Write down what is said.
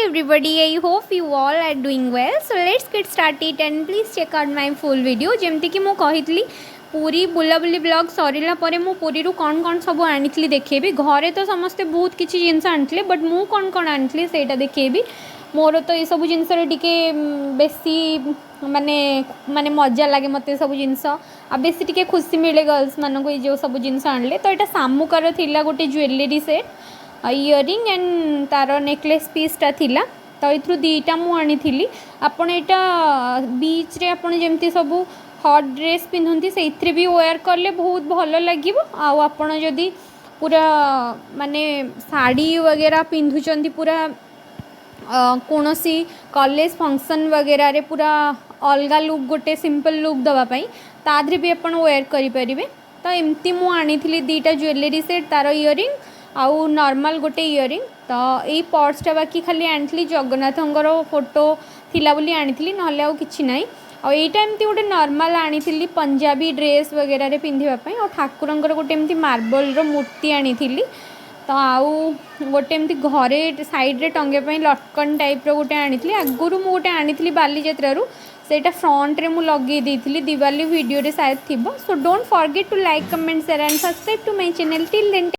everybody, I hope you all are doing well. So let's get started and please check out my full video. जमती कि मु कही पूरी बुलाबुली blog सरला पर मु पूरी कौन कौन सब आनी देखेबी घरे तो समस्ते बहुत किसी जिनस आनी बट मु कौन कौन आनी से देखेबी मोर तो ये सब जिनस टिके बेसी माने माने मजा लगे मत सब जिनस आ बेसी टिके खुशी मिले गर्ल्स मानक ये जो सब जिनस आनले तो यहाँ सामुकार थिला गोटे ज्वेलरी सेट इयरिंग एंड तार नेकलेस पीसटा थिला तो ये दीटा मुझी आपड़ यहाँ बीच रे आपड़ जमती सब हट ड्रेस पिंधती से भी वेयर कले बहुत भल लगे आपण जदि पूरा माने साड़ी वगैरह पिंधुचंती पूरा कौन सी कॉलेज फंक्शन वगैरह रे पूरा अलग लुक गोटे सिंपल लुक दवापाई तादे भी आप वेयर करें तो एमती मुझी दीटा ज्वेलरी सेट तार इयरिंग आउ नॉर्मल गोटे इयरिंग तो यही पर्सटा बाकी खाली आनी जगन्नाथंकर फोटो थिला बोली आनी ना आउ कि ना आईटा एमती गोटे नॉर्मल आनी पंजाबी ड्रेस वगैरह रे पिंधापी और ठाकुरंकर गोटे एमती मार्बल मूर्ति आनी तो आउ गोटे एमती घरे साइड रे टंगे लटकन टाइप रो गोटे आनी आगुरी मु गोटे आनी बालीजात्रु सेटा फ्रंट रे मु लगे देइथिली दिवाली वीडियो रे शायद थिबो so don't forget to like comment share and subscribe to my channel till then